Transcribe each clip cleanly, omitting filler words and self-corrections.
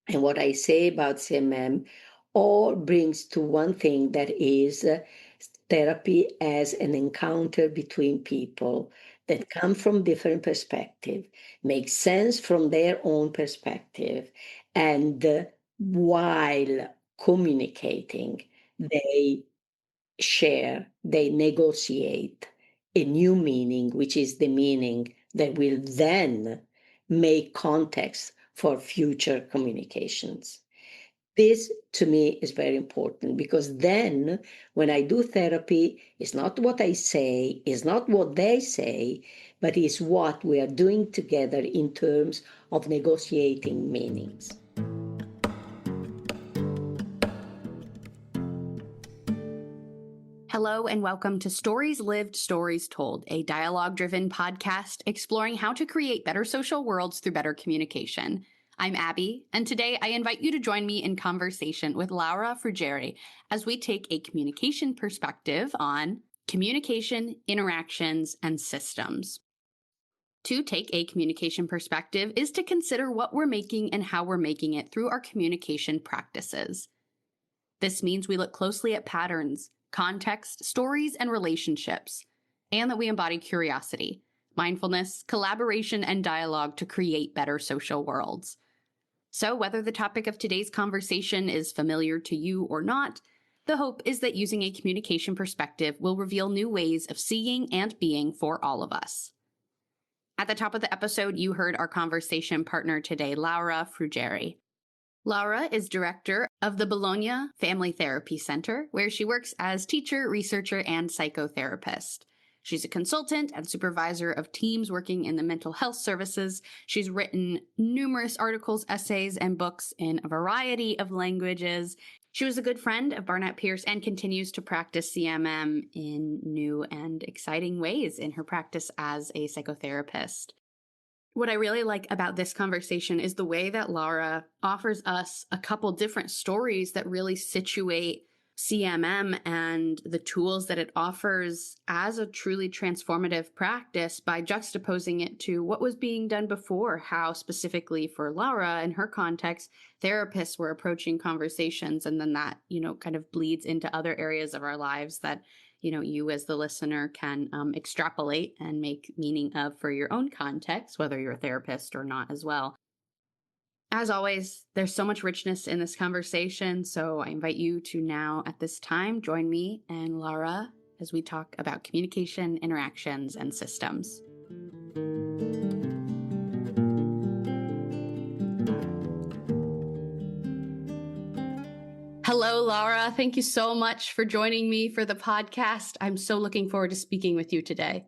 and what I say about CMM all brings to one thing, that is therapy as an encounter between people that come from different perspectives, make sense from their own perspective, and while communicating, they share, they negotiate a new meaning, which is the meaning that will then make context for future communications. This to me is very important, because then when I do therapy, it's not what I say, it's not what they say, but it's what we are doing together in terms of negotiating meanings. Hello and welcome to Stories Lived, Stories Told, a dialogue-driven podcast exploring how to create better social worlds through better communication. I'm Abbie, and today I invite you to join me in conversation with Laura Fruggeri as we take a communication perspective on communication, interactions, and systems. To take a communication perspective is to consider what we're making and how we're making it through our communication practices. This means we look closely at patterns, context, stories, and relationships, and that we embody curiosity, mindfulness, collaboration, and dialogue to create better social worlds. So whether the topic of today's conversation is familiar to you or not, the hope is that using a communication perspective will reveal new ways of seeing and being for all of us. At the top of the episode, you heard our conversation partner today, Laura Fruggeri. Laura is director of the Bologna Family Therapy Center, where she works as teacher, researcher, and psychotherapist. She's a consultant and supervisor of teams working in the mental health services. She's written numerous articles, essays, and books in a variety of languages. She was a good friend of Barnett Pierce and continues to practice CMM in new and exciting ways in her practice as a psychotherapist. What I really like about this conversation is the way that Laura offers us a couple different stories that really situate CMM and the tools that it offers as a truly transformative practice by juxtaposing it to what was being done before, how specifically for Laura in her context, therapists were approaching conversations, and then that, kind of bleeds into other areas of our lives that you as the listener can extrapolate and make meaning of for your own context, whether you're a therapist or not as well. As always, there's so much richness in this conversation, so I invite you to now, at this time, join me and Laura as we talk about communication, interactions, and systems. Hello, Laura. Thank you so much for joining me for the podcast. I'm so looking forward to speaking with you today.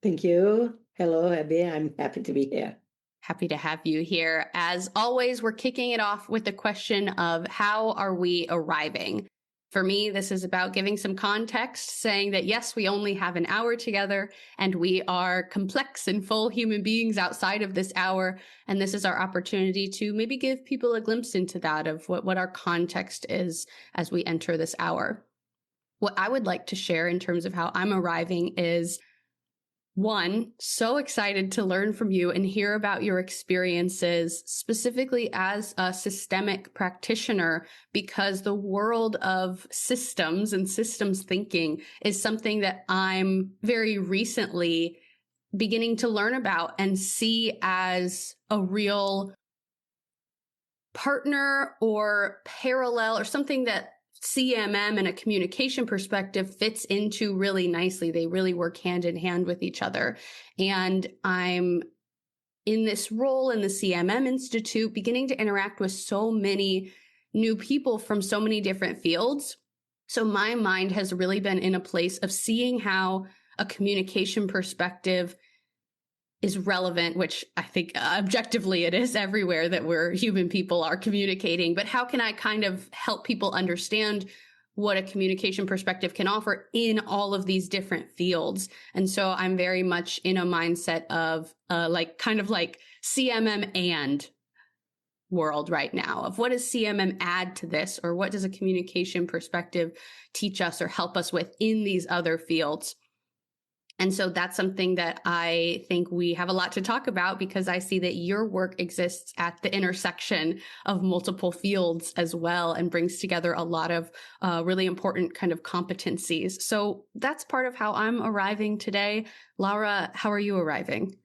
Thank you. Hello, Abbie. I'm happy to be here. Happy to have you here. As always, we're kicking it off with the question of how are we arriving? For me, this is about giving some context, saying that yes, we only have an hour together and we are complex and full human beings outside of this hour. And this is our opportunity to maybe give people a glimpse into that of what our context is as we enter this hour. What I would like to share in terms of how I'm arriving is, one, so excited to learn from you and hear about your experiences, specifically as a systemic practitioner, because the world of systems and systems thinking is something that I'm very recently beginning to learn about and see as a real partner or parallel or something that CMM and a communication perspective fits into really nicely. They really work hand in hand with each other. And I'm in this role in the CMM Institute, beginning to interact with so many new people from so many different fields. So my mind has really been in a place of seeing how a communication perspective is relevant, which I think objectively it is everywhere that we're human people are communicating. But how can I kind of help people understand what a communication perspective can offer in all of these different fields? And so I'm very much in a mindset of like CMM and world right now of what does CMM add to this, or what does a communication perspective teach us or help us with in these other fields? And so that's something that I think we have a lot to talk about, because I see that your work exists at the intersection of multiple fields as well, and brings together a lot of really important kind of competencies. So that's part of how I'm arriving today. Laura, how are you arriving?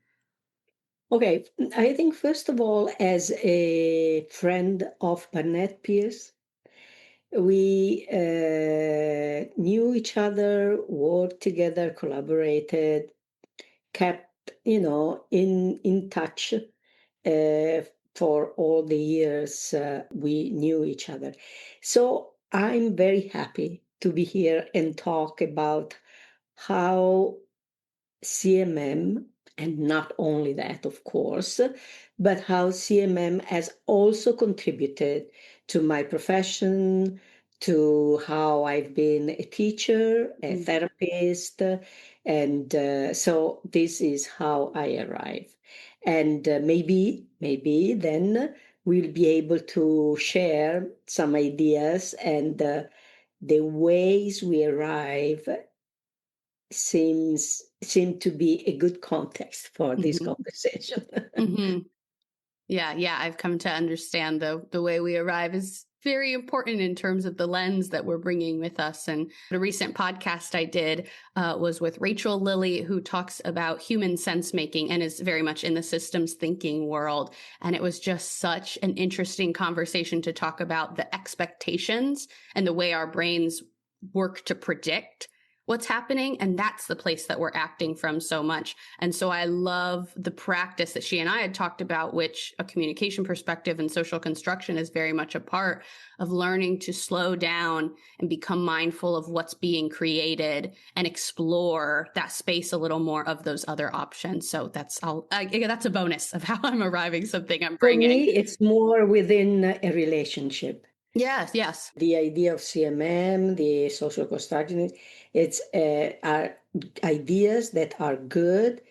Okay, I think first of all, as a friend of Barnett Pierce, we knew each other, worked together, collaborated, kept, in touch for all the years we knew each other. So I'm very happy to be here and talk about how CMM, and not only that, of course, but how CMM has also contributed to my profession, to how I've been a teacher, a Mhm. therapist, and so this is how I arrive. And maybe then we'll be able to share some ideas and the ways we arrive seem to be a good context for this Mhm. conversation. Mhm. Yeah, yeah, I've come to understand the way we arrive is very important in terms of the lens that we're bringing with us. And a recent podcast I did was with Rachel Lilly, who talks about human sense making and is very much in the systems thinking world. And it was just such an interesting conversation to talk about the expectations and the way our brains work to predict what's happening. And that's the place that we're acting from so much. And so I love the practice that she and I had talked about, which a communication perspective and social construction is very much a part of, learning to slow down and become mindful of what's being created and explore that space a little more of those other options. So that's a bonus of how I'm arriving, something I'm For bringing. me, it's more within a relationship. Yes, yes. The idea of CMM, the social construction, it's are ideas that are good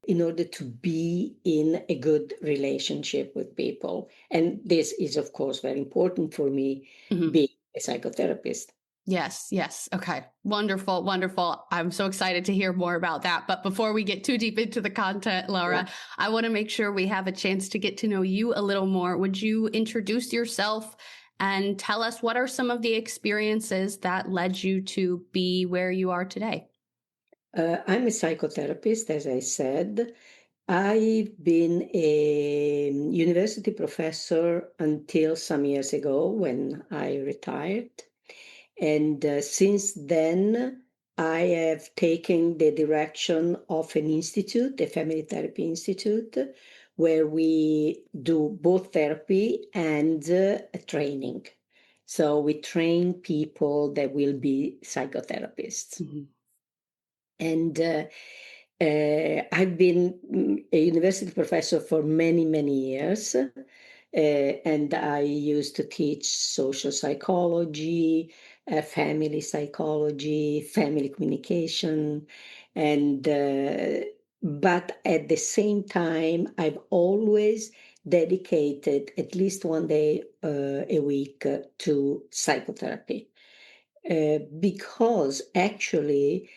in order to be in a good relationship with people. And this is, of course, very important for me, Mhm. being a psychotherapist. Yes, yes. Okay. Wonderful, wonderful. I'm so excited to hear more about that. But before we get too deep into the content, Yeah. Laura, I want to make sure we have a chance to get to know you a little more. Would you introduce yourself and tell us what are some of the experiences that led you to be where you are today? I'm a psychotherapist, as I said. I've been a university professor until some years ago when I retired. And since then, I have taken the direction of an institute, a family therapy institute, where we do both therapy and training. So we train people that will be psychotherapists. Mhm. And I've been a university professor for many, many years. And I used to teach social psychology, family psychology, family communication. And, but at the same time, I've always dedicated at least one day a week to psychotherapy because actually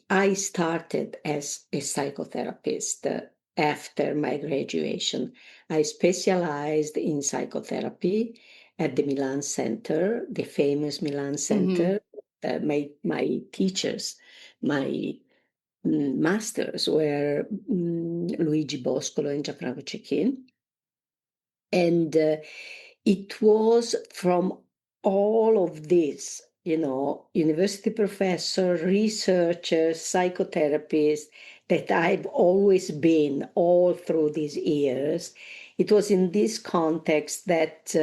I started as a psychotherapist after my graduation. I specialized in psychotherapy at the Milan Center, the famous Milan Mhm. Center. My teachers, my masters were Luigi Boscolo and Gianfranco Cecchin. And it was from all of this, university professor, researcher, psychotherapist, that I've always been all through these years. It was in this context that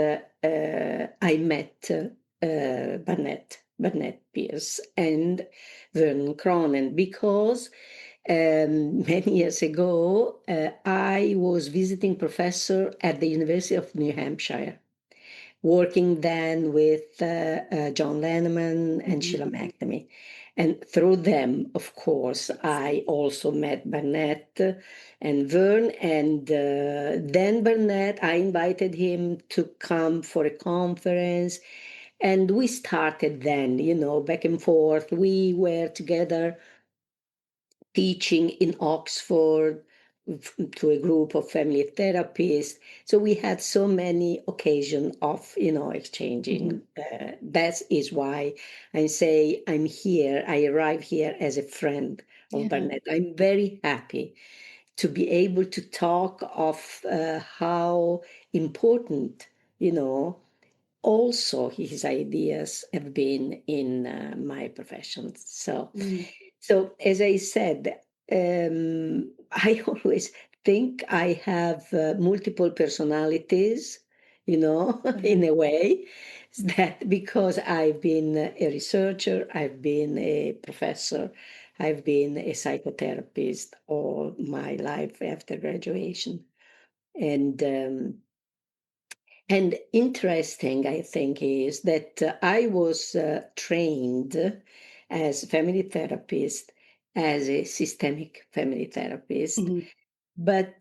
I met Barnett Pierce and Vernon Cronin because many years ago, I was visiting professor at the University of New Hampshire, working then with John Lenneman and Mhm. Sheila McNamee. And through them, of course, I also met Barnett and Vern. And then Barnett, I invited him to come for a conference. And we started then, back and forth. We were together teaching in Oxford to a group of family therapists. So we had so many occasions of, exchanging. That is why I say I'm here. I arrive here as a friend of Yeah. Barnett. I'm very happy to be able to talk of how important, also his ideas have been in my profession. So, Mm. so as I said, I always think I have multiple personalities, in a way, that because I've been a researcher, I've been a professor, I've been a psychotherapist all my life after graduation. And interesting, I think, is that I was trained as family therapist, as a systemic family therapist. Mhm. But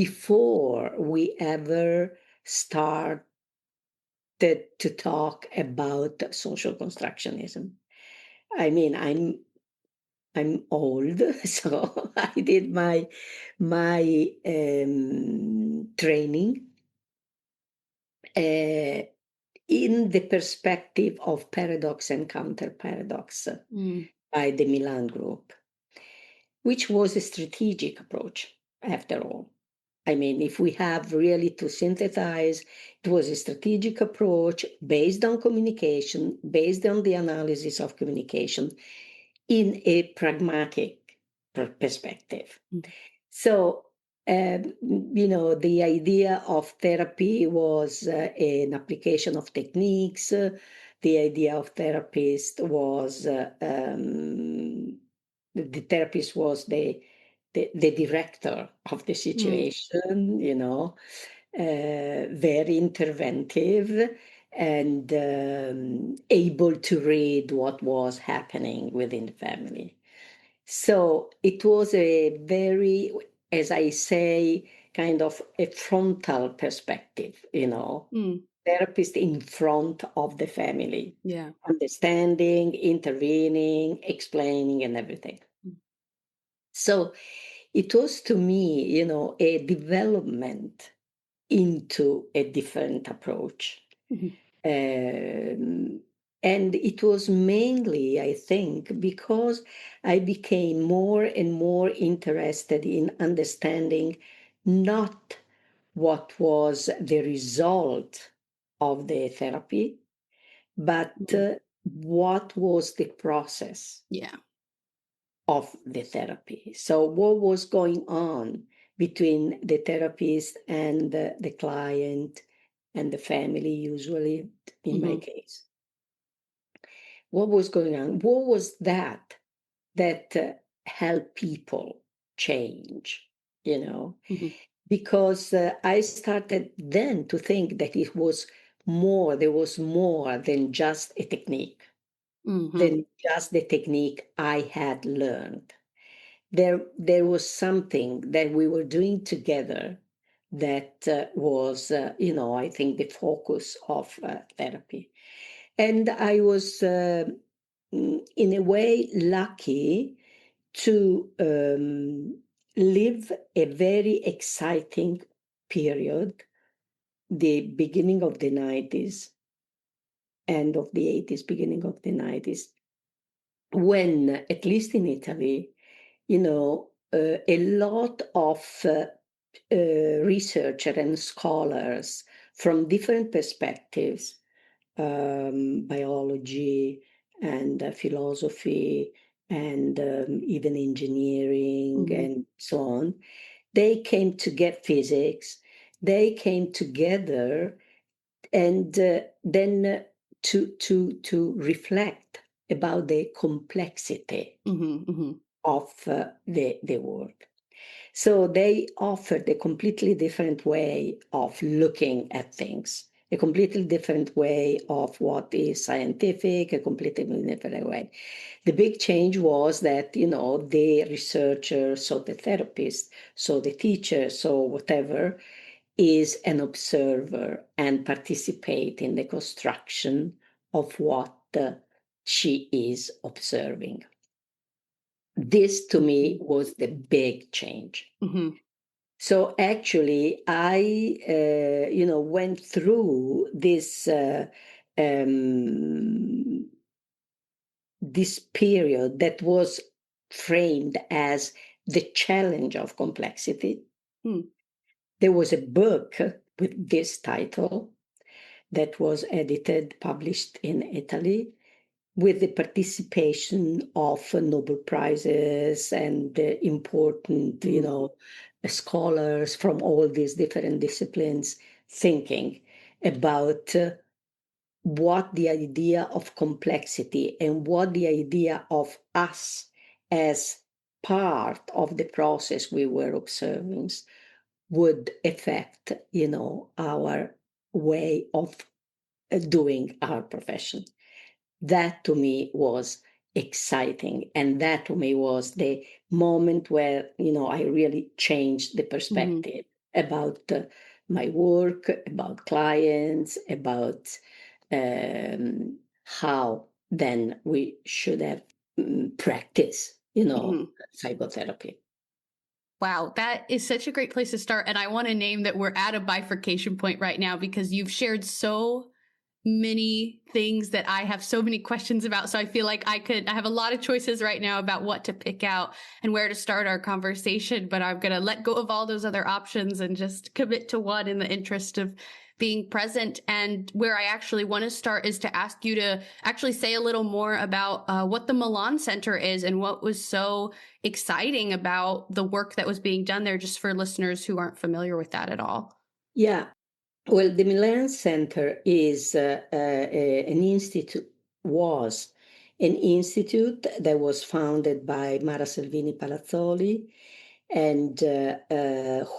before we ever started to talk about social constructionism, I mean, I'm old, so I did my training uh, in the perspective of paradox and counterparadox Mm. by the Milan group, which was a strategic approach, after all. I mean, if we have really to synthesize, it was a strategic approach based on communication, based on the analysis of communication in a pragmatic perspective. Mm. So, the idea of therapy was an application of techniques. The idea of therapist was the therapist was the director of the Mm. situation, very interventive and able to read what was happening within the family. So it was a very, as I say, kind of a frontal perspective, Mm. therapist in front of the family, Yeah. understanding, intervening, explaining, and everything. Mm. So it was to me, a development into a different approach. Mhm. Um, and it was mainly, I think, because I became more and more interested in understanding not what was the result of the therapy, but Mm. what was the process Yeah. of the therapy. So, what was going on between the therapist and the client and the family, usually in my Mhm. case? What was going on? What was that helped people change? You know, Mhm. because I started then to think that it was more. There was more than just a technique, Mhm. than just the technique I had learned. There was something that we were doing together that was, I think, the focus of therapy. And I was, in a way, lucky to live a very exciting period, the beginning of the 90s, end of the 80s, beginning of the 90s, when, at least in Italy, a lot of researchers and scholars from different perspectives, biology and philosophy and even engineering Mhm. and so on, they came to get physics. They came together and then to reflect about the complexity Mhm. Mhm. of the world. So they offered a completely different way of looking at things, a completely different way of what is scientific, a completely different way. The big change was that, the researcher, so the therapist, so the teacher, so whatever, is an observer and participate in the construction of what she is observing. this to me was the big change. Mm-hmm. So actually, I, went through this period that was framed as the challenge of complexity. Mm. There was a book with this title that was edited, published in Italy, with the participation of Nobel Prizes and important, scholars from all these different disciplines thinking about what the idea of complexity and what the idea of us as part of the process we were observing would affect, our way of doing our profession. That to me was exciting. And that to me was the moment where, I really changed the perspective about my work, about clients, about how then we should have practice, psychotherapy. Wow, that is such a great place to start. And I want to name that we're at a bifurcation point right now because you've shared so many things that I have so many questions about. So I feel like I have a lot of choices right now about what to pick out and where to start our conversation, but I'm going to let go of all those other options and just commit to one in the interest of being present. And where I actually want to start is to ask you to actually say a little more about what the Milan Center is and what was so exciting about the work that was being done there, just for listeners who aren't familiar with that at all. Yeah. Well, the Milan Center is an institute, was an institute that was founded by Mara Salvini Palazzoli, and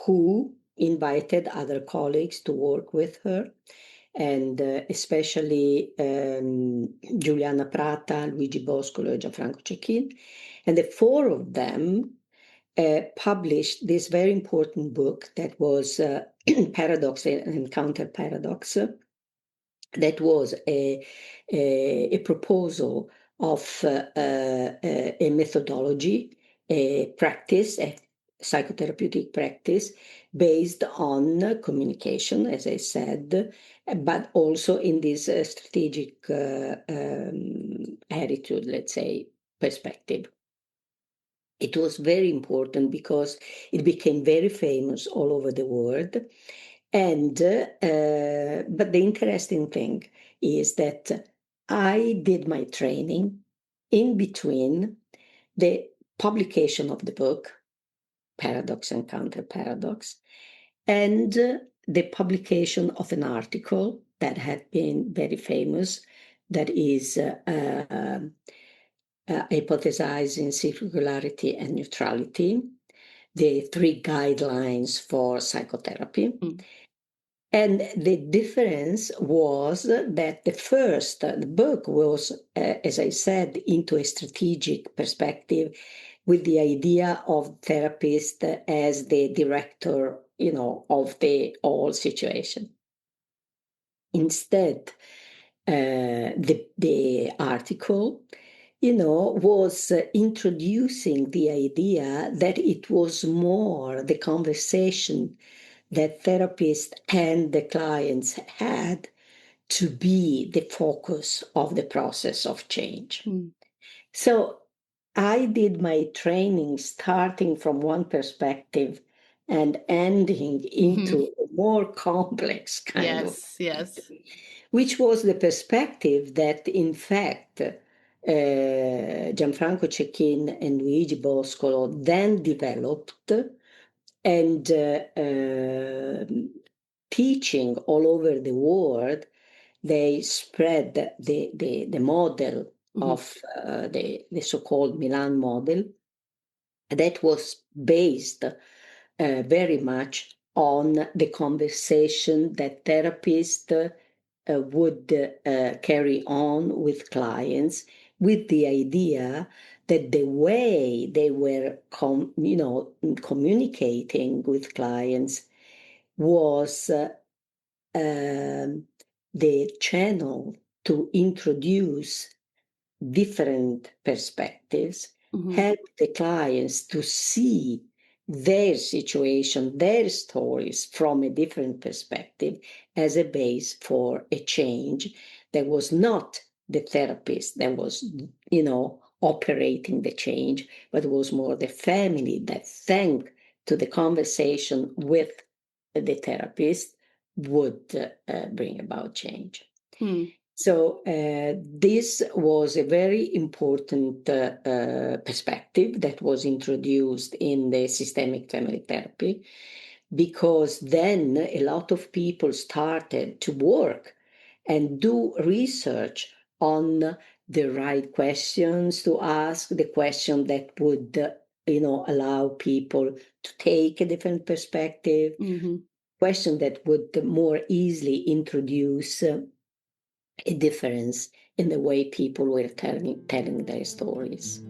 who invited other colleagues to work with her, and especially Giuliana Prata, Luigi Boscolo, and Gianfranco Cecchin. And the four of them published this very important book that was Paradox and Counterparadox. That was a proposal of a methodology, a practice, a psychotherapeutic practice based on communication, as I said, but also in this strategic attitude, let's say, perspective. It was very important because it became very famous all over the world. And but the interesting thing is that I did my training in between the publication of the book, Paradox and Counterparadox, and the publication of an article that had been very famous, that is hypothesizing circularity and neutrality, the 3 guidelines for psychotherapy. Mm. And the difference was that the book was, as I said, into a strategic perspective, with the idea of therapist as the director, of the whole situation. Instead, the article, was introducing the idea that it was more the conversation that therapists and the clients had to be the focus of the process of change. Mm. So I did my training starting from one perspective and ending into a more complex kind of Yes. which was the perspective that, in fact, Gianfranco Cecchin and Luigi Boscolo then developed, and teaching all over the world, they spread the model of the so-called Milan model that was based very much on the conversation that therapists would carry on with clients, with the idea that the way they were communicating with clients was the channel to introduce different perspectives help the clients to see their situation, their stories from a different perspective as a base for a change that was not the therapist that was, operating the change, but it was more the family that, thanks to the conversation with the therapist, would bring about change. So this was a very important perspective that was introduced in the systemic family therapy, because then a lot of people started to work and do research on the right questions to ask, the question that would allow people to take a different perspective, question that would more easily introduce a difference in the way people were telling their stories.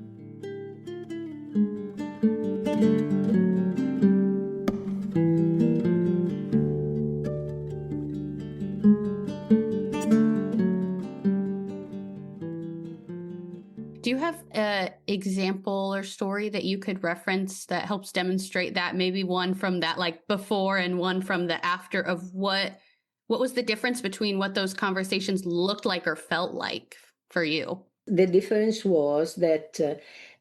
Do you have an example or story that you could reference that helps demonstrate that? Maybe one from that like before and one from the after, of what was the difference between what those conversations looked like or felt like for you? The difference was that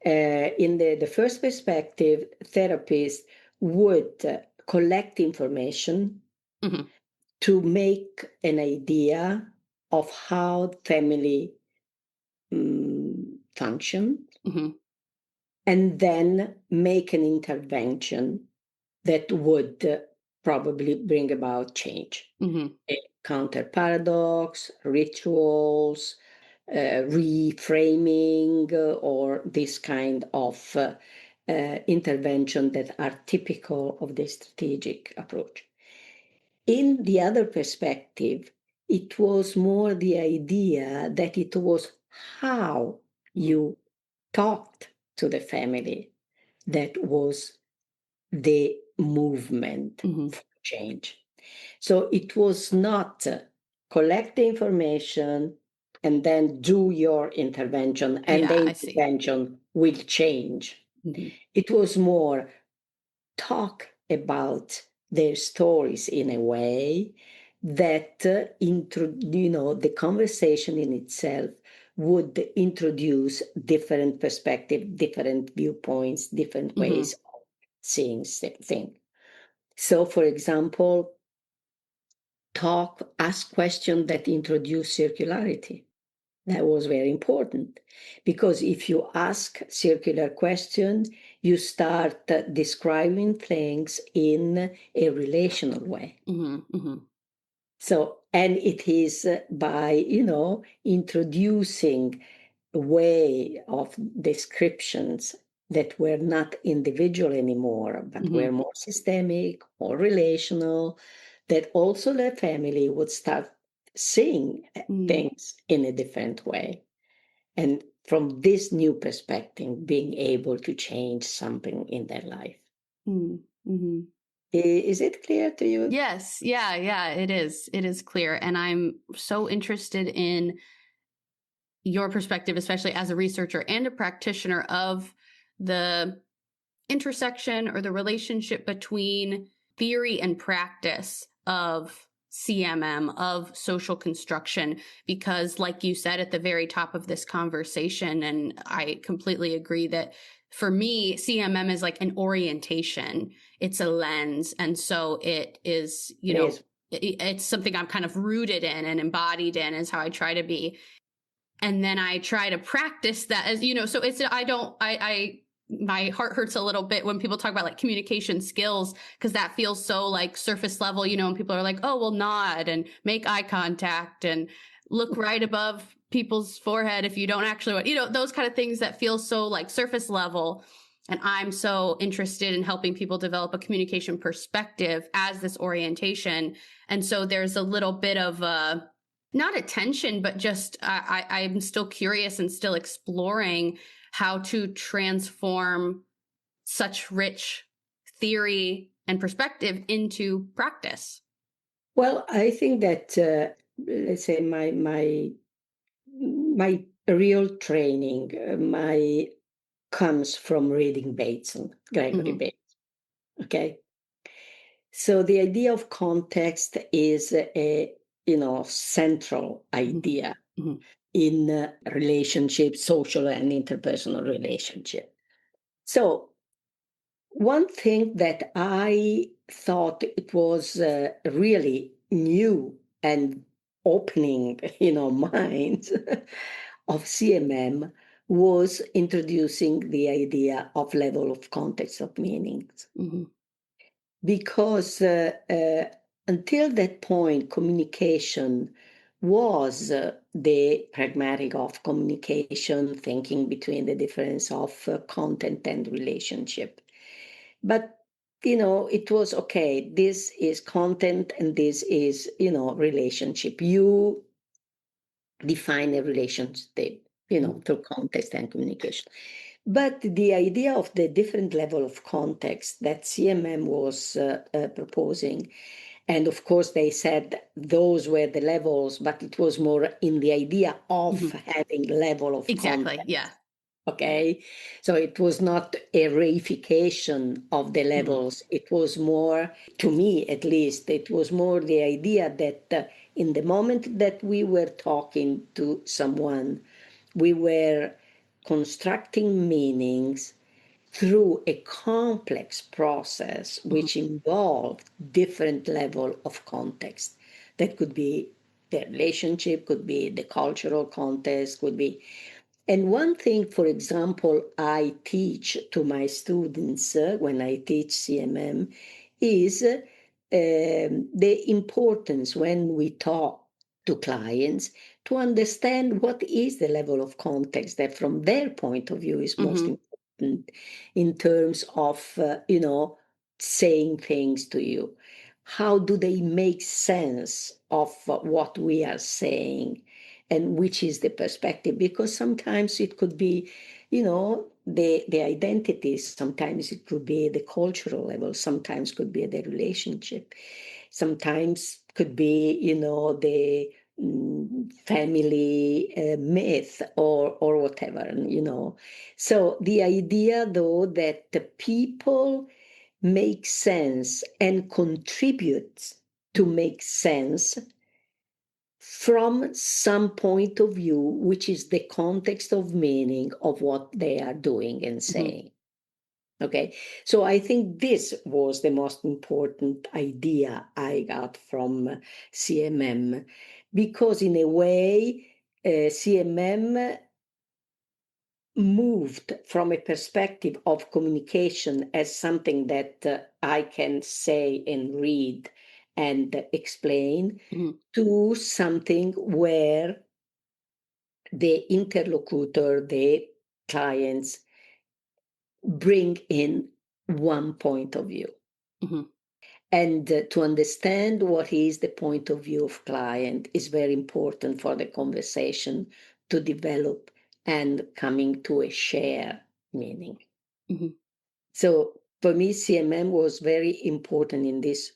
in the first perspective, therapists would collect information to make an idea of how family function, and then make an intervention that would probably bring about change. A counterparadox, rituals, reframing, or this kind of intervention that are typical of the strategic approach. In the other perspective, it was more the idea that it was how you talked to the family that was the movement for change. So it was not collect the information and then do your intervention, and the intervention will change. It was more talk about their stories in a way that the conversation in itself would introduce different perspective, different viewpoints, different ways of seeing things. So, for example, ask questions that introduce circularity. That was very important, because if you ask circular questions, you start describing things in a relational way. So, and it is by, introducing a way of descriptions that were not individual anymore, but were more systemic, more relational, that also the family would start seeing things in a different way. And from this new perspective, being able to change something in their life. Is it clear to you? Yes. Yeah, it is. It is clear. And I'm so interested in your perspective, especially as a researcher and a practitioner, of the intersection or the relationship between theory and practice of CMM, of social construction, because like you said at the very top of this conversation, and I completely agree that for me, CMM is like an orientation. It's a lens. And so it is, it's something I'm kind of rooted in and embodied in, is how I try to be. And then I try to practice that as, so it's, my heart hurts a little bit when people talk about like communication skills, because that feels so like surface level, and people are like, oh, well, nod and make eye contact and look right above people's forehead if you don't actually want, those kind of things that feel so like surface level. And I'm so interested in helping people develop a communication perspective as this orientation. And so there's a little bit of not attention, but just I'm still curious and still exploring how to transform such rich theory and perspective into practice. Well, I think that, let's say my real training, my comes from reading Bateson, Gregory Mhm. Bateson. Okay. So the idea of context is a central Mhm. idea Mhm. in relationships, social and interpersonal relationship. So one thing that I thought it was really new and opening, minds of CMM was introducing the idea of level of context of meanings. Mhm. Because until that point, communication was the pragmatic of communication, thinking between the difference of content and relationship. But it was okay. This is content, and this is relationship. You define a relationship, Mhm. through context and communication. But the idea of the different level of context that CMM was proposing, and of course they said those were the levels, but it was more in the idea of Mhm. having level of Exactly. context. Yeah. Okay, so it was not a reification of the Mhm. levels. It was more, to me at least, it was more the idea that in the moment that we were talking to someone, we were constructing meanings through a complex process Mhm. which involved different level of context. That could be the relationship, could be the cultural context, could be. And one thing, for example, I teach to my students when I teach CMM is the importance when we talk to clients to understand what is the level of context that from their point of view is most Mhm. important in terms of, saying things to you. How do they make sense of what we are saying? And which is the perspective, because sometimes it could be the identities, sometimes it could be the cultural level, sometimes could be the relationship, sometimes could be the family myth or whatever. So the idea though that the people make sense and contribute to make sense from some point of view, which is the context of meaning of what they are doing and Mhm. saying. Okay, so I think this was the most important idea I got from CMM, because in a way, CMM moved from a perspective of communication as something that I can say and read and explain, Mhm. to something where the interlocutor, the clients, bring in one point of view. Mhm. And to understand what is the point of view of client is very important for the conversation to develop and coming to a share meaning. Mhm. So for me, CMM was very important in this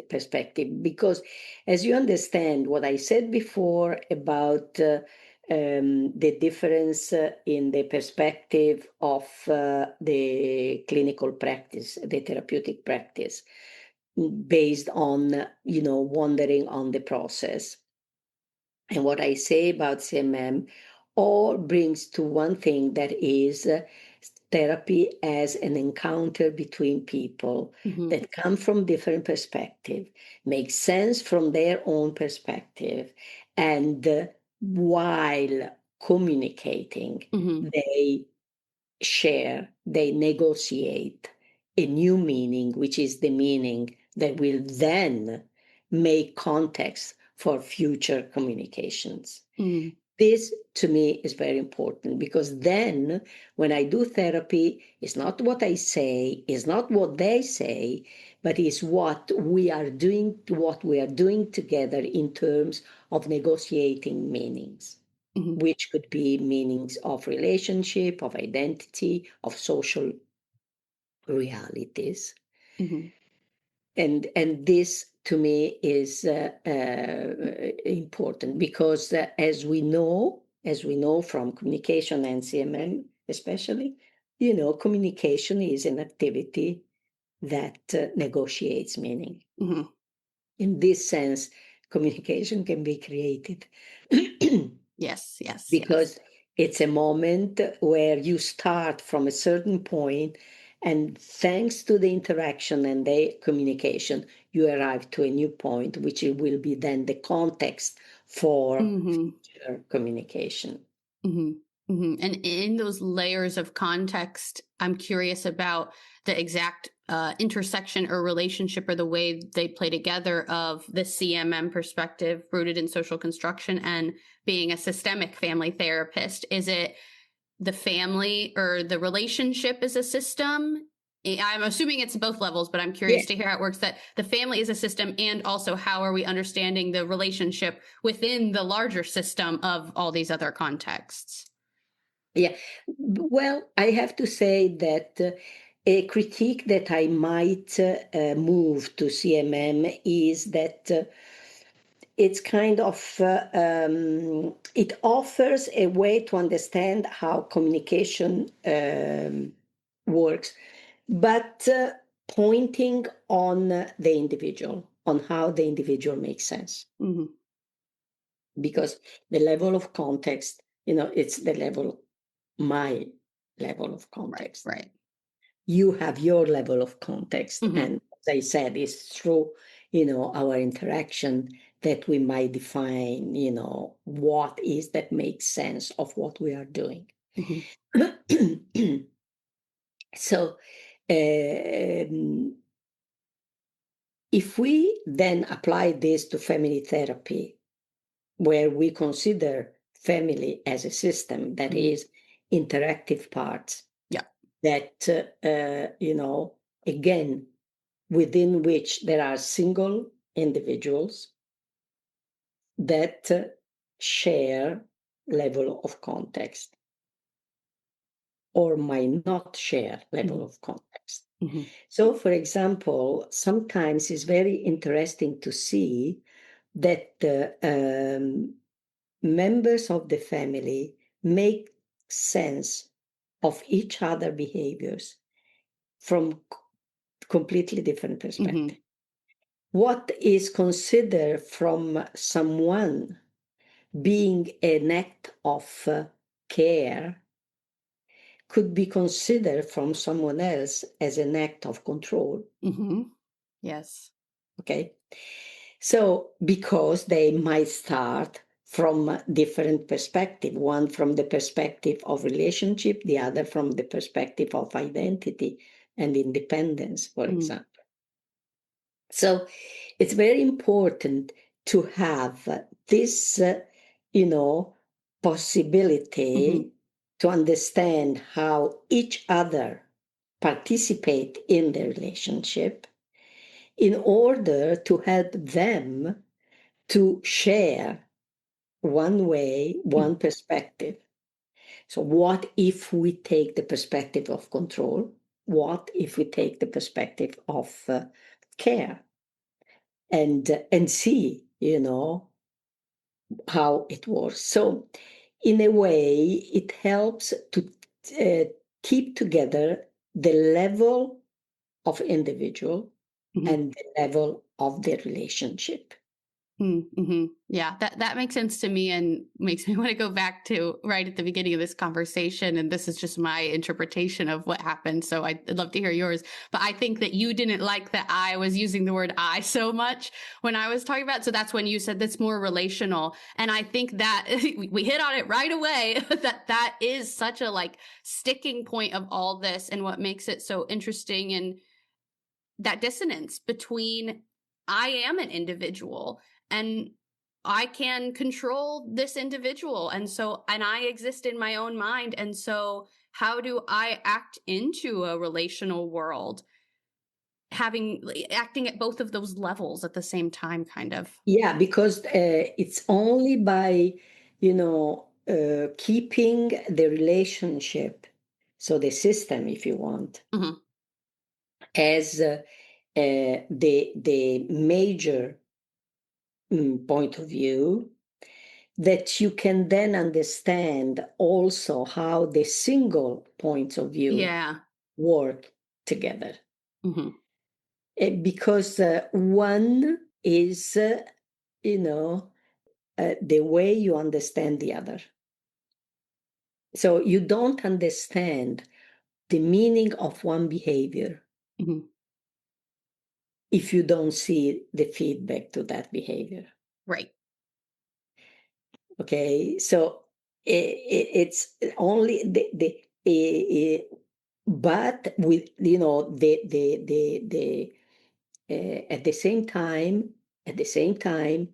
perspective, because as you understand what I said before about the difference in the perspective of the clinical practice, the therapeutic practice, based on, wandering on the process. And what I say about CMM all brings to one thing, that is therapy as an encounter between people Mhm. that come from different perspective, make sense from their own perspective, and while communicating, Mhm. they share, they negotiate a new meaning, which is the meaning that will then make context for future communications. Mhm. This to me is very important, because then when I do therapy, it's not what I say, it's not what they say, but it's what we are doing together in terms of negotiating meanings, Mhm. which could be meanings of relationship, of identity, of social realities. Mhm. And this to me is important, because as we know from communication and CMM especially, communication is an activity that negotiates meaning. Mhm. In this sense, communication can be created Yes, yes, because yes. it's a moment where you start from a certain point, and thanks to the interaction and the communication, you arrive to a new point, which will be then the context for Mhm. future communication. Mhm. Mhm. And in those layers of context, I'm curious about the exact intersection or relationship or the way they play together of the CMM perspective rooted in social construction and being a systemic family therapist. Is it the family or the relationship is a system? I'm assuming it's both levels, but I'm Yeah, curious to hear how it works, that the family is a system, and also how are we understanding the relationship within the larger system of all these other contexts? yeah. Well, I have to say that a critique that I might move to CMM is that it's kind of it offers a way to understand how communication works, but pointing on the individual, on how the individual makes sense, Mhm. because the level of context, it's the level, my level of Right, context. right. You have your level of context, Mhm. and as I said, it's through our interaction that we might define what is that makes sense of what we are doing. Mhm. So if we then apply this to family therapy, where we consider family as a system that Mhm. is interactive parts, Yeah. that again, within which there are single individuals that share level of context or might not share level Mhm. of context. Mhm. So, for example, sometimes it's very interesting to see that members of the family make sense of each other behaviors from completely different perspectives. Mhm. What is considered from someone being an act of care could be considered from someone else as an act of control. Mhm. Yes. Okay. So, because they might start from a different perspective, one from the perspective of relationship, the other from the perspective of identity and independence, for Mm. example. So it's very important to have this, Mhm. possibility to understand how each other participate in the relationship in order to help them to share one way, Mm. one perspective. So what if we take the perspective of control? What if we take the perspective of care? And see how it works. So in a way it helps to uh, keep together the level of individual Mhm. and the level of the relationship. Mhm. Yeah, that makes sense to me and makes me want to go back to right at the beginning of this conversation. And this is just my interpretation of what happened. So I'd love to hear yours. But I think that you didn't like that I was using the word I so much when I was talking about. So that's when you said that's more relational. And I think that we hit on it right away that is such a like sticking point of all this, and what makes it so interesting, and that dissonance between I am an individual and I can control this individual. And I exist in my own mind. And so, how do I act into a relational world, acting at both of those levels at the same time, kind of? Yeah, because it's only by keeping the relationship, so the system, if you want, Hmm. as the major point of view, that you can then understand also how the single points of view work together. Because one is, the way you understand the other. So you don't understand the meaning of one behavior if you don't see the feedback to that behavior. Right. Okay, so it's only but with the at the same time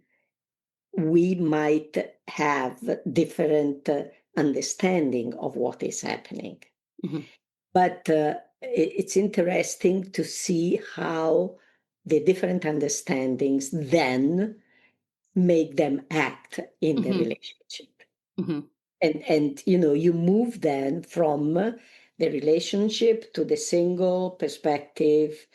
we might have different understanding of what is happening. But it's interesting to see how the different understandings then make them act in the relationship. And you move then from the relationship to the single perspective,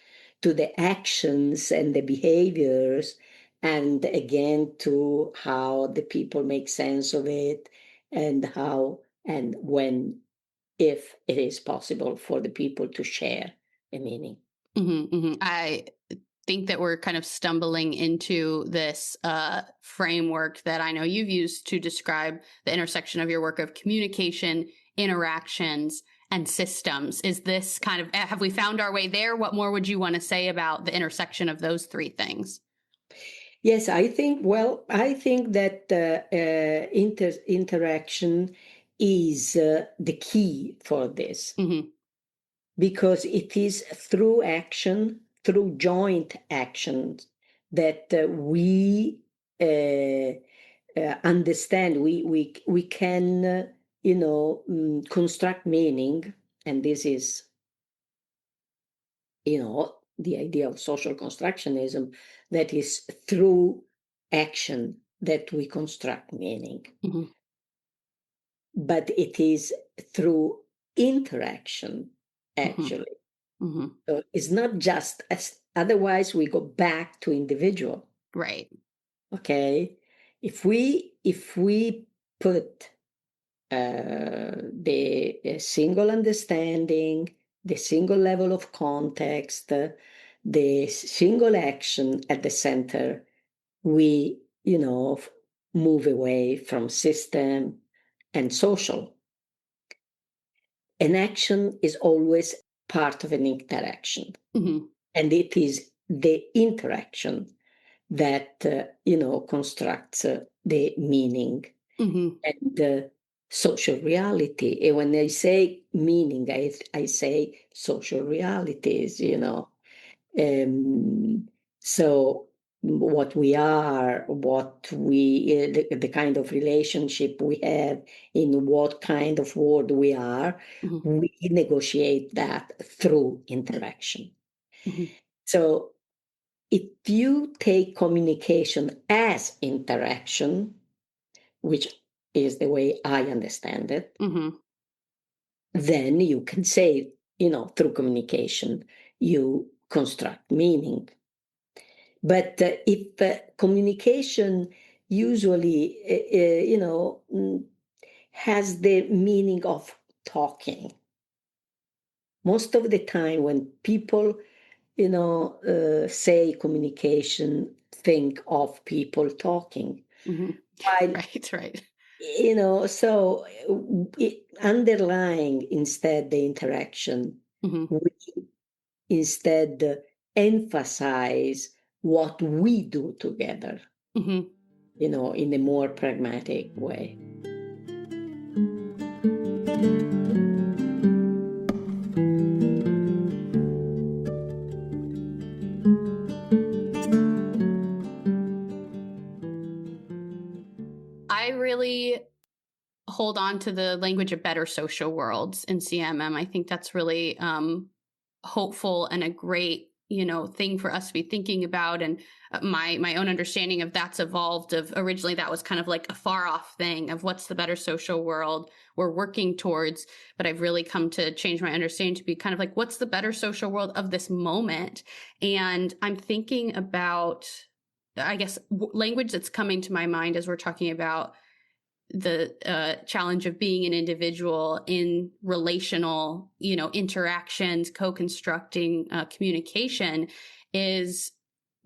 to the actions and the behaviors, and again to how the people make sense of it, and how and when, if it is possible for the people to share a meaning. I think that we're kind of stumbling into this framework that I know you've used to describe the intersection of your work of communication, interactions, and systems. Is this kind of, have we found our way there? What more would you want to say about the intersection of those three things? Yes, I think that interaction is the key for this, because it is through action, through joint actions, that we understand. We can construct meaning, and this is the idea of social constructionism, that is through action that we construct meaning. But it is through interaction, actually. So it's not just otherwise we go back to individual. Right. Okay. If we put the single understanding, the single level of context, the single action at the center, we, move away from system and social. An action is always part of an interaction. And it is the interaction that, constructs the meaning and the social reality. And when I say meaning, I say social realities, So what we are, the kind of relationship we have, in what kind of world we are, we negotiate that through interaction. So if you take communication as interaction, which is the way I understand it, then you can say, through communication, you construct meaning. But if communication usually, has the meaning of talking, most of the time when people, say communication, think of people talking. While, Right. so underlying instead the interaction, we instead emphasize what we do together, in a more pragmatic way. I really hold on to the language of better social worlds in CMM. I think that's really hopeful and a great thing for us to be thinking about. And my own understanding of that's evolved. Of originally that was kind of like a far off thing of what's the better social world we're working towards, but I've really come to change my understanding to be kind of like, what's the better social world of this moment? And I'm thinking about, I guess, language that's coming to my mind as we're talking about the challenge of being an individual in relational, interactions, co-constructing communication is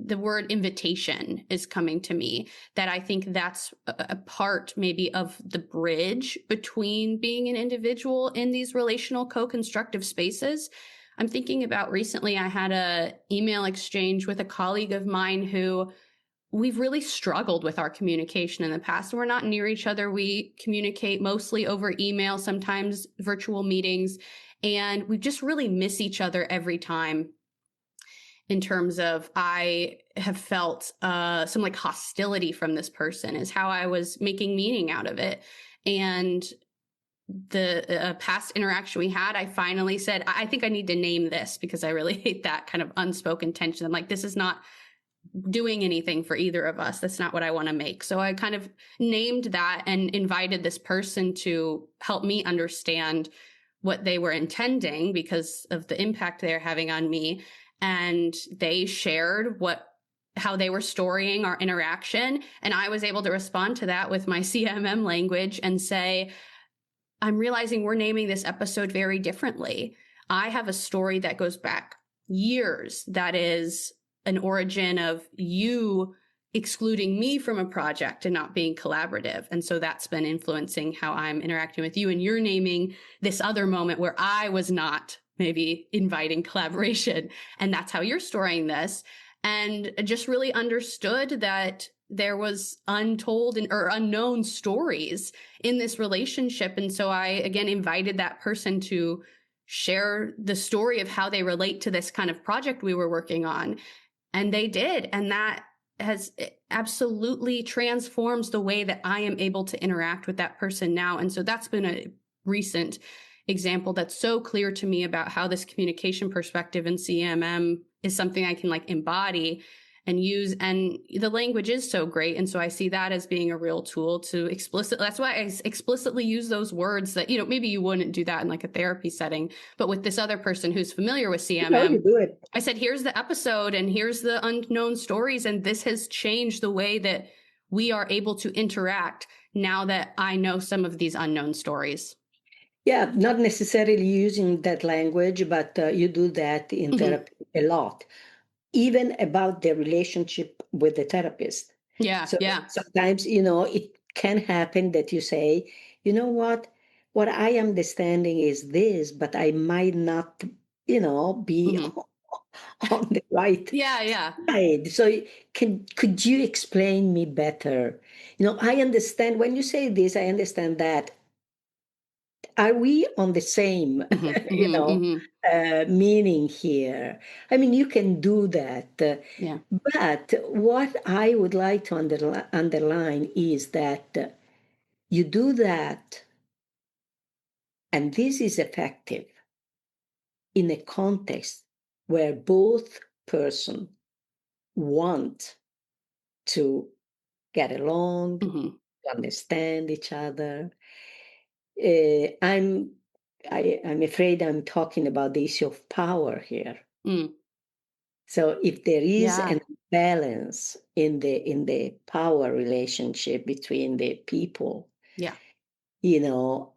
the word invitation is coming to me, that I think that's a part maybe of the bridge between being an individual in these relational co-constructive spaces. I'm thinking about recently, I had a email exchange with a colleague of mine who we've really struggled with our communication in the past. We're not near each other. We communicate mostly over email, sometimes virtual meetings, and we just really miss each other every time. In terms of, I have felt some like hostility from this person is how I was making meaning out of it. And the past interaction we had, I finally said, I think I need to name this, because I really hate that kind of unspoken tension. I'm like, this is not doing anything for either of us. That's not what I want to make. So I kind of named that and invited this person to help me understand what they were intending because of the impact they're having on me. And they shared how they were storying our interaction. And I was able to respond to that with my CMM language and say, I'm realizing we're naming this episode very differently. I have a story that goes back years that is an origin of you excluding me from a project and not being collaborative. And so that's been influencing how I'm interacting with you. And you're naming this other moment where I was not maybe inviting collaboration. And that's how you're storing this. And just really understood that there was untold or unknown stories in this relationship. And so I, again, invited that person to share the story of how they relate to this kind of project we were working on. And they did. And that has absolutely transforms the way that I am able to interact with that person now. And so that's been a recent example that's so clear to me about how this communication perspective in CMM is something I can like embody and use. And the language is so great. And so I see that as being a real tool to that's why I explicitly use those words that, maybe you wouldn't do that in like a therapy setting, but with this other person who's familiar with CMM, You do it. I said, here's the episode and here's the unknown stories. And this has changed the way that we are able to interact now that I know some of these unknown stories. Yeah, not necessarily using that language, but you do that in therapy a lot, even about the relationship with the therapist. Yeah, So yeah. sometimes, it can happen that you say, you know what I am understanding is this, but I might not, be on the right Yeah. side. So could you explain me better? I understand when you say this, I understand that. Are we on the same, meaning here? I mean, you can do that. Yeah. But what I would like to underline is that you do that, and this is effective in a context where both person want to get along, to understand each other. I'm afraid I'm talking about the issue of power here. Mm. So if there is Yeah. an imbalance in the power relationship between the people, Yeah. you know,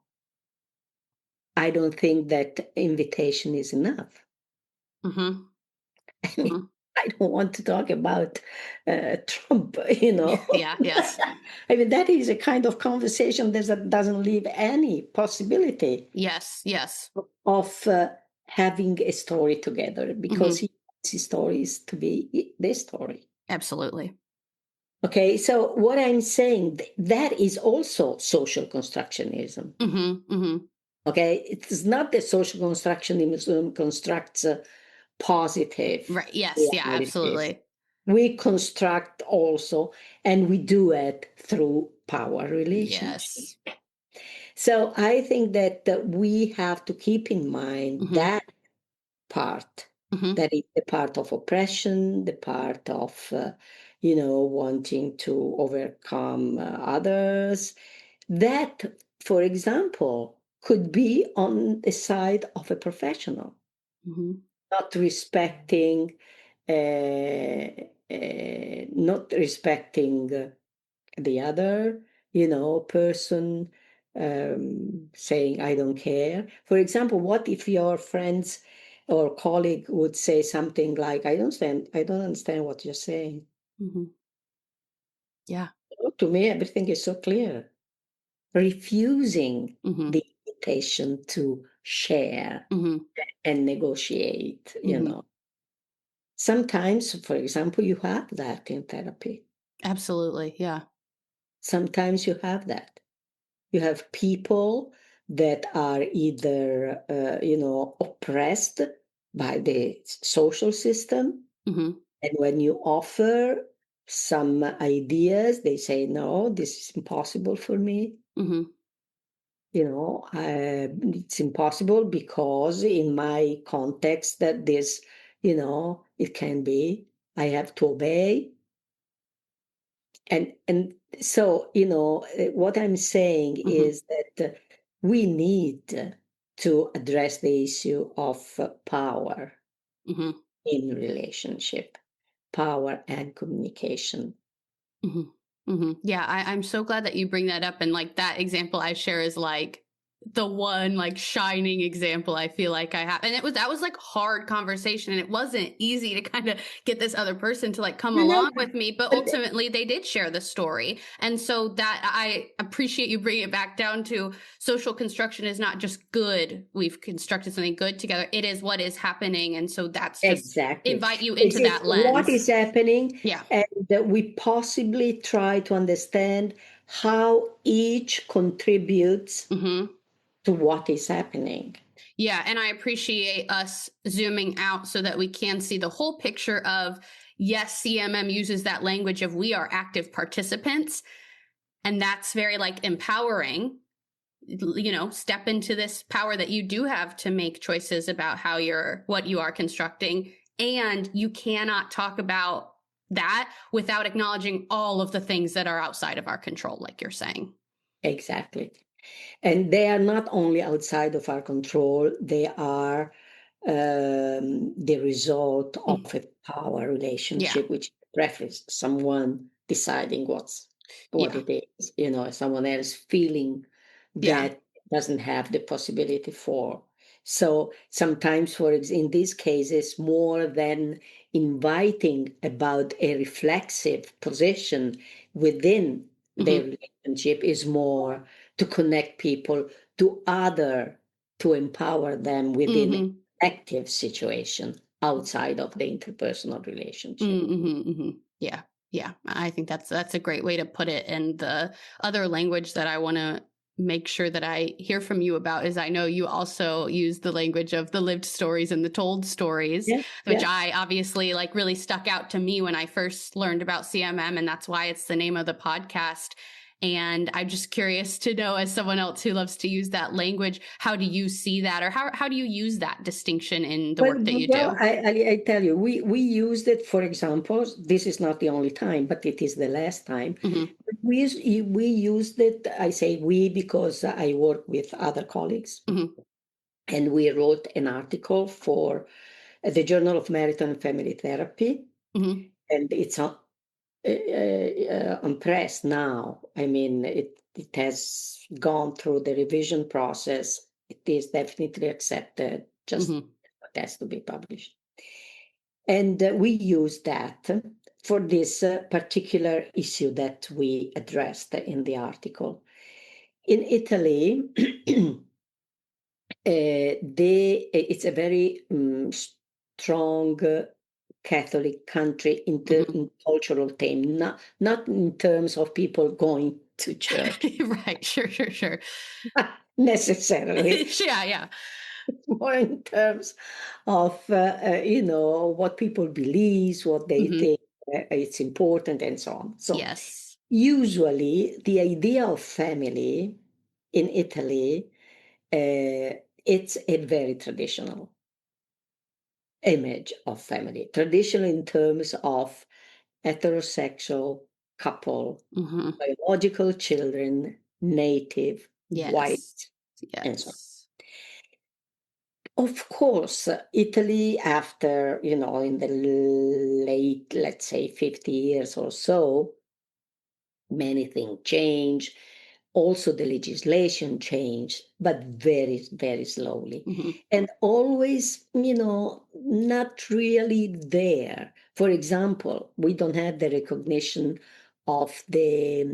I don't think that invitation is enough. Mm-hmm. I mean, Mm-hmm. I don't want to talk about Trump, Yeah. Yes. I mean, that is a kind of conversation that doesn't leave any possibility Yes. Yes. of having a story together because Mm-hmm. he wants his stories to be the story. Absolutely. Okay, so what I'm saying, that is also social constructionism. Mm-hmm. Mm-hmm. Okay, it's not that social constructionism constructs positive Right. Yes. Yeah. realities. Absolutely. We construct also, and we do it through power relationship. Yes. So I think that we have to keep in mind Mm-hmm. that part, Mm-hmm. that is the part of oppression, the part of wanting to overcome others, that, for example, could be on the side of a professional Mm-hmm. not respecting uh, not respecting the other, person saying, I don't care. For example, what if your friends or colleague would say something like, I don't understand what you're saying. Hmm. Yeah. To me, everything is so clear. Refusing Hmm. the invitation to share Hmm. and negotiate. Hmm. Sometimes, for example, you have that in therapy. Absolutely. Yeah. Sometimes you have that. You have people that are either, oppressed by the social system. Hmm. And when you offer some ideas, they say, no, this is impossible for me. Hmm. It's impossible because in my context that this, it can be, I have to obey. And so, what I'm saying Hmm. is that we need to address the issue of power Hmm. in relationship, power and communication. Hmm. Hmm. Yeah, I'm so glad that you bring that up. And like that example I share is like the one like shining example I feel like I have. And that was like hard conversation. And it wasn't easy to kind of get this other person to like come You know, along with me. But but ultimately they did share the story. And so that I appreciate you bringing it back down to social construction is not just good. We've constructed something good together. It is what is happening. And so that's just exactly. invite you This into is that what lens. is happening, Yeah. and that we possibly try to understand how each contributes Hmm. to what is happening. Yeah, and I appreciate us zooming out so that we can see the whole picture of yes, CMM uses that language of we are active participants, and that's very like empowering. Step into this power that you do have to make choices about what you are constructing, and you cannot talk about that without acknowledging all of the things that are outside of our control, like you're saying. Exactly. And they are not only outside of our control, they are the result of Mm. a power Yeah. relationship, which prefers someone deciding what Yeah. it is, someone else feeling Yeah. that doesn't have the possibility for. So sometimes, in these cases, more than inviting about a reflexive position within Hmm. their relationship, is more to connect people to empower them within Hmm. active situation outside of the interpersonal relationship. Mm-hmm, hmm. Yeah, yeah. I think that's a great way to put it. And the other language that I want to make sure that I hear from you about is I know you also use the language of the lived stories and the told stories, Yeah, which yeah. I obviously like really stuck out to me when I first learned about CMM, and that's why it's the name of the podcast. And I'm just curious to know, as someone else who loves to use that language, how do you see that, or how do you use that distinction in the Well, work that you well, do? I tell you, we used it, for example, this is not the only time, but it is the last time. Hmm. We used it, I say we because I work with other colleagues, Hmm. and we wrote an article for the Journal of Marital and Family Therapy, Hmm. and it's on press now. I mean, it has gone through the revision process. It is definitely accepted, just Hmm. it has to be published. And we use that for this particular issue that we addressed in the article. In Italy, it's a very strong Catholic country Hmm. in cultural terms, not in terms of people going to church Right. Sure, sure, sure. necessarily, Yeah, yeah. more in terms of what people believe, what they Hmm. think it's important, and so on. So Yes. usually, the idea of family in Italy, it's a very traditional image of family. Traditional in terms of heterosexual couple, Hmm. biological children, native, Yes. white, and so Yes. on. Of course, Italy, after, in the late, let's say, 50 years or so, Many things change. Also, the legislation changed, but very, very slowly. And always, not really there. For example, we don't have the recognition of the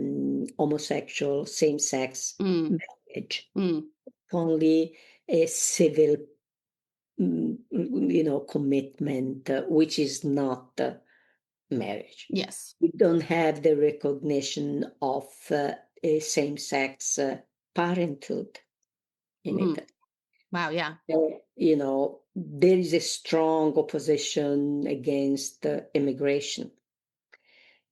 homosexual same-sex marriage, Mm. only a civil, commitment, which is not marriage. Yes. We don't have the recognition of a same-sex parenthood in Italy. Wow. Yeah. There is a strong opposition against immigration.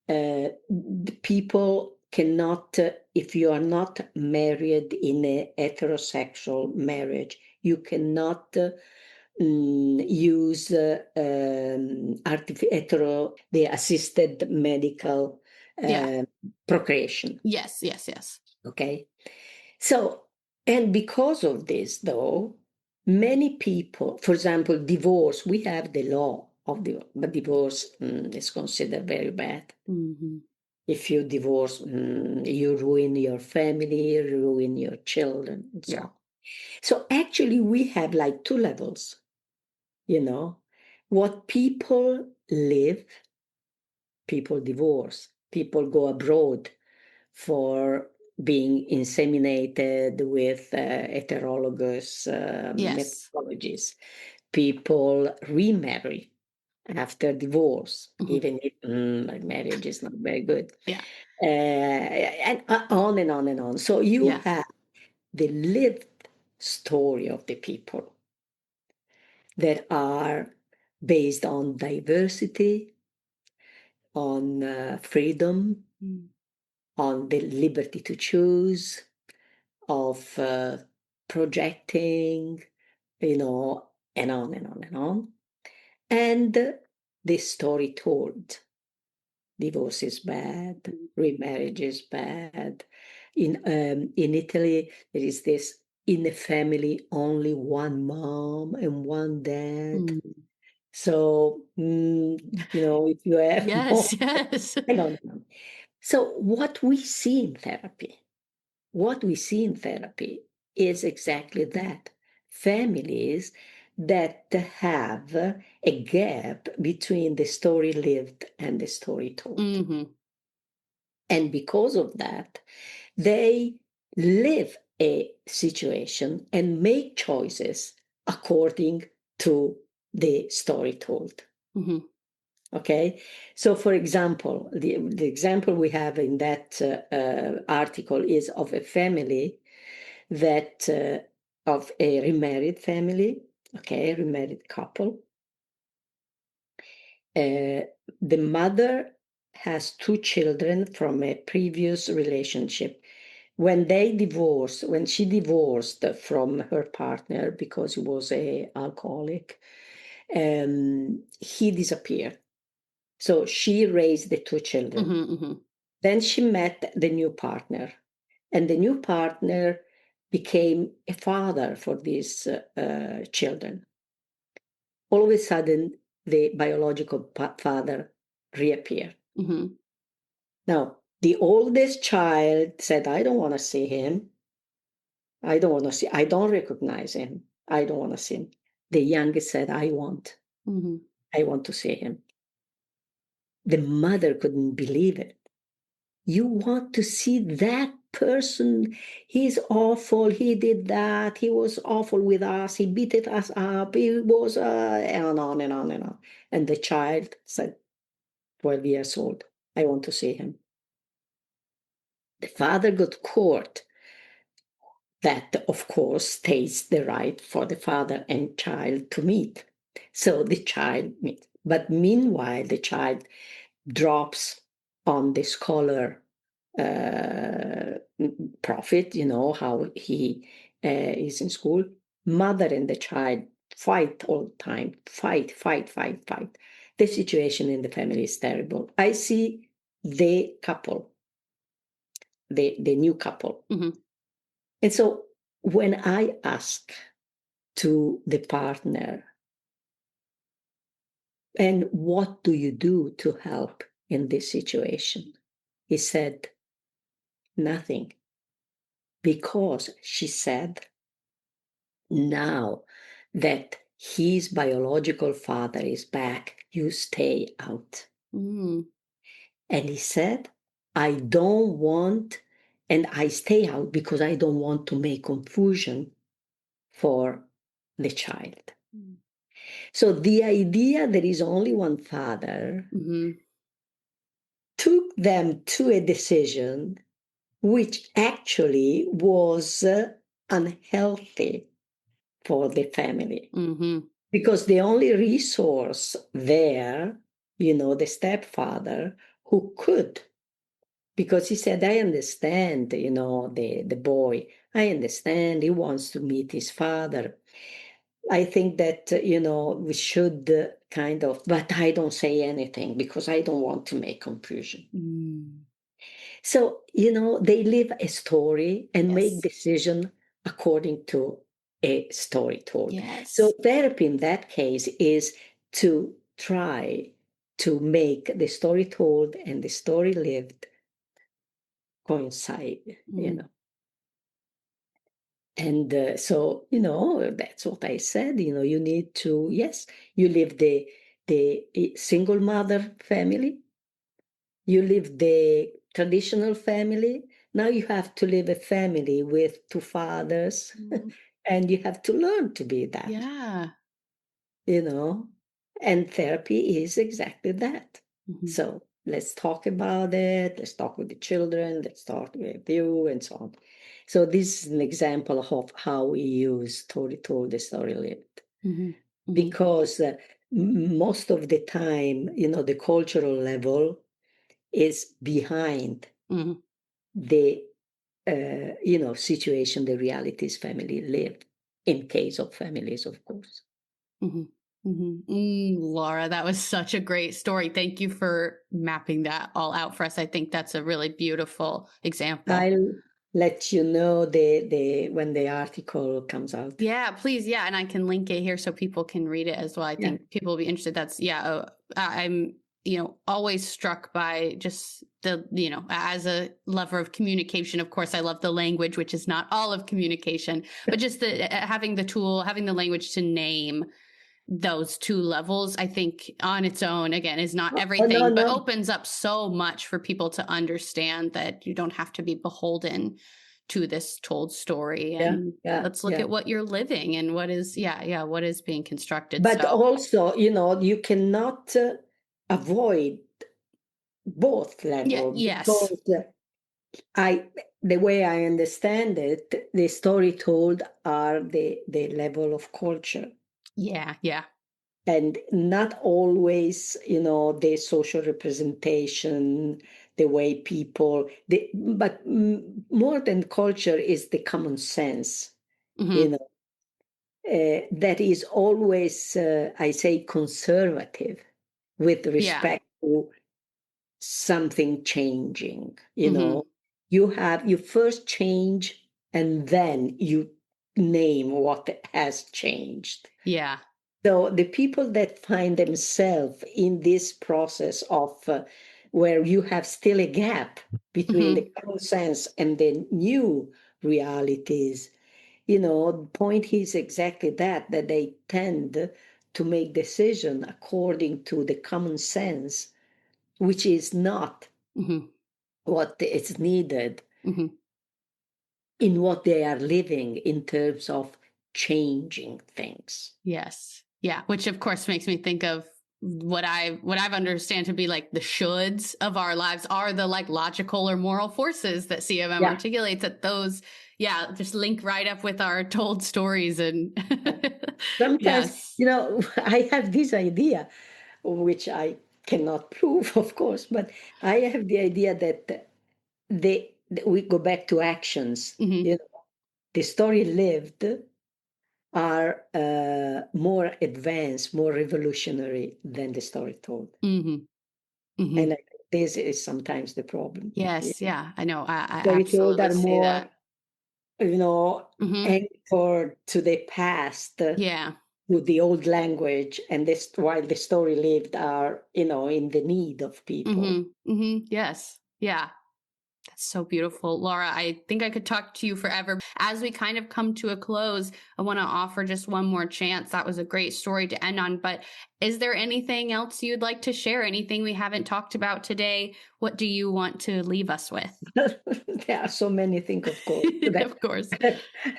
The people cannot, if you are not married in a heterosexual marriage, you cannot use the assisted medical Yeah. procreation. Yes. Yes. Yes. Okay. So, and because of this, though, many people, for example, divorce, we have the law of but divorce is considered very bad. If you divorce, you ruin your family, ruin your children, and so on. So actually, we have like two levels, what people live, people divorce, people go abroad for being inseminated with heterologous Yes. methodologies. People remarry after divorce, even if marriage is not very good. Yeah. And on and on and on. So you Yeah. have the lived story of the people that are based on diversity, on freedom, on the liberty to choose, of projecting, and on and on and on. And the story told. Divorce is bad, remarriage is bad. In Italy, there is this in a family only one mom and one dad. So, if you have more, Yes. Yes. hang on. So, what we see in therapy is exactly that. Families that have a gap between the story lived and the story told. And because of that, they live a situation and make choices according to the story told. Okay, so for example, the example we have in that article is of a family that of a remarried family, okay, remarried couple. The mother has two children from a previous relationship. When she divorced from her partner because he was a alcoholic, he disappeared. So she raised the two children. Then she met the new partner, and the new partner became a father for these children. All of a sudden, the biological father reappeared. Now, the oldest child said, I don't want to see him. I don't recognize him. I don't want to see him. The youngest said, I want to see him. The mother couldn't believe it. You want to see that person? He's awful. He did that. He was awful with us. He beat us up. He was, and on and on and on. And the child said, 12 years old, I want to see him. The father got court. That, of course, states the right for the father and child to meet. So the child meets. But meanwhile, the child drops on the scholar prophet, how he is in school. Mother and the child fight all the time. Fight, fight, fight, fight. The situation in the family is terrible. I see the couple, the new couple. And so when I ask to the partner, and what do you do to help in this situation? He said, Nothing. Because she said, now that his biological father is back, you stay out. Mm. And he said, I don't want, and I stay out because I don't want to make confusion for the child. Mm. So the idea there is only one father Mm-hmm. took them to a decision which actually was unhealthy for the family. Mm-hmm. Because the only resource there, the stepfather, who could, because he said, I understand, the boy, I understand he wants to meet his father. I think that, we should kind of, but I don't say anything because I don't want to make confusion. Mm. So, they live a story and make Yes. decision according to a story told. So Yes. therapy in that case is to try to make the story told and the story lived coincide, Mm-hmm. And so, that's what I said, you need to, yes, you live the single mother family, you live the traditional family. Now you have to live a family with two fathers, Mm-hmm. and you have to learn to be that, Yeah. you know? And therapy is exactly that. Mm-hmm. So let's talk about it. Let's talk with the children. Let's talk with you, and so on. So this is an example of how we use story told, the story lived. Mm-hmm. Mm-hmm. Because most of the time, the cultural level is behind Mm-hmm. the situation, the realities family live, in case of families, of course. Mm-hmm. Mm-hmm. Laura, that was such a great story. Thank you for mapping that all out for us. I think that's a really beautiful example. I'll let you know the when the article comes out. Yeah, please. Yeah. And I can link it here so people can read it as well. I Yeah. think people will be interested. That's, yeah. I'm, always struck by just as a lover of communication, of course, I love the language, which is not all of communication, but just having the tool, having the language to name those two levels, I think on its own, again, is not Oh, no, everything, but no. opens up so much for people to understand that you don't have to be beholden to this told story. Yeah, And yeah, let's look yeah. at what you're living and what is, what is being constructed. But So, also, you cannot avoid both yeah, levels yes. because I, the way I understand it, the story told are the level of culture. Yeah, yeah. And not always, the social representation, the way people, but more than culture is the common sense, you Hmm. know, that is always, I say, conservative with Yeah. respect to something changing, Hmm. you first change and then you name what has changed. Yeah. So the people that find themselves in this process of where you have still a gap between the Hmm. common sense and the new realities, the point is exactly that they tend to make decision according to the common sense, which is not Hmm. what is needed Hmm. in what they are living in terms of changing things. Yes. Yeah. Which of course makes me think of what I've understand to be like the shoulds of our lives are the like logical or moral forces that CMM Yeah. articulates, that those, yeah, just link right up with our told stories. And Sometimes, yes. I have this idea, which I cannot prove, of course, but I have the idea that we go back to actions. Hmm. The story lived are more advanced, more revolutionary than the story told. Hmm. Hmm. And I think this is sometimes the problem. Yes. Yeah. I know. I Story told absolutely are see that. more, you know, Hmm. anchored to the past, Yeah. to the old language, and this while the story lived are, in the need of people. Hmm. Hmm. Yes. Yeah. That's so beautiful. Laura, I think I could talk to you forever. As we kind of come to a close, I want to offer just one more chance. That was a great story to end on, but is there anything else you'd like to share? Anything we haven't talked about today? What do you want to leave us with? There are so many things, of course, that Of course.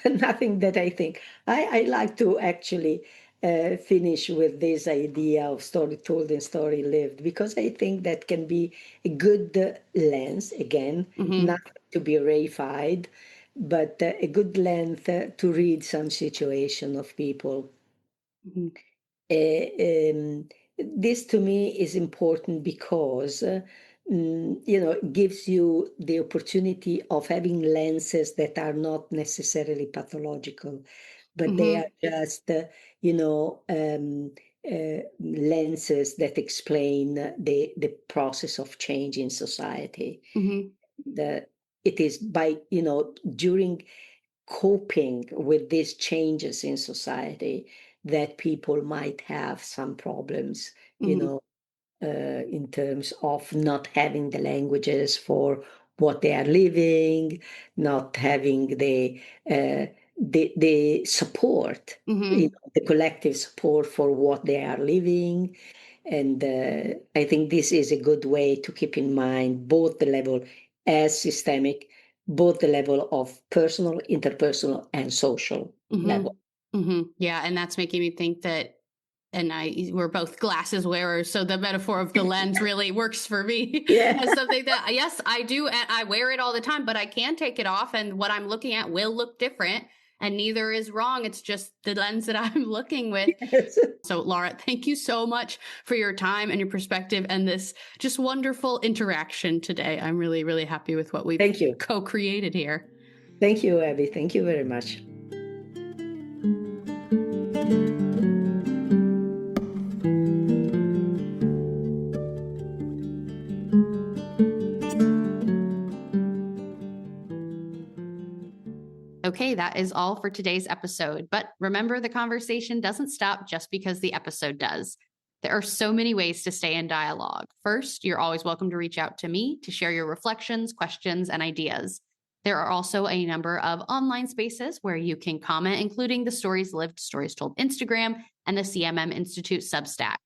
nothing that I think. I like to actually finish with this idea of story told and story lived, because I think that can be a good lens, again, not to be reified, but a good lens to read some situation of people. Mhm. This to me is important because it gives you the opportunity of having lenses that are not necessarily pathological, but they Mhm. are just lenses that explain the process of change in society. Mhm. The It is by during coping with these changes in society that people might have some problems, Mhm. in terms of not having the languages for what they are living, not having the support, Mhm. the collective support for what they are living. And I think this is a good way to keep in mind both the level as systemic, both the level of personal, interpersonal, and social level. Mhm. Mhm. Yeah, and that's making me think that we're both glasses wearers, so the metaphor of the lens really works for me Yeah. as something that, yes, I do, and I wear it all the time, but I can take it off, and what I'm looking at will look different, and neither is wrong. It's just the lens that I'm looking with. Yes. So, Laura, thank you so much for your time and your perspective and this just wonderful interaction today. I'm really, really happy with what we've Thank you. co-created here. Thank you, Abby. Thank you very much. Okay, that is all for today's episode. But remember, the conversation doesn't stop just because the episode does. There are so many ways to stay in dialogue. First, you're always welcome to reach out to me to share your reflections, questions, and ideas. There are also a number of online spaces where you can comment, including the Stories Lived, Stories Told Instagram and the CMM Institute Substack.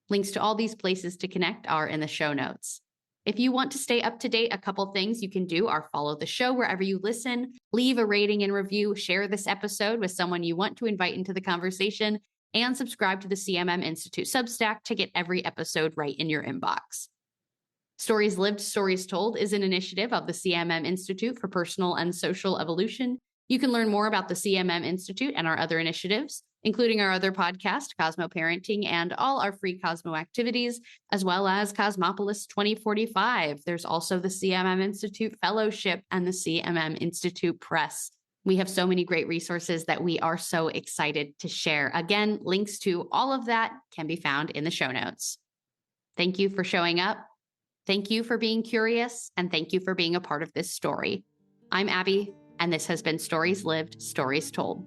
Links to all these places to connect are in the show notes. If you want to stay up to date, a couple things you can do are follow the show wherever you listen, leave a rating and review, share this episode with someone you want to invite into the conversation, and subscribe to the CMM Institute Substack to get every episode right in your inbox. Stories Lived, Stories Told is an initiative of the CMM Institute for Personal and Social Evolution. You can learn more about the CMM Institute and our other initiatives, including our other podcast, Cosmo Parenting, and all our free Cosmo activities, as well as Cosmopolis 2045. There's also the CMM Institute Fellowship and the CMM Institute Press. We have so many great resources that we are so excited to share. Again, links to all of that can be found in the show notes. Thank you for showing up. Thank you for being curious, and thank you for being a part of this story. I'm Abbie, and this has been Stories Lived, Stories Told.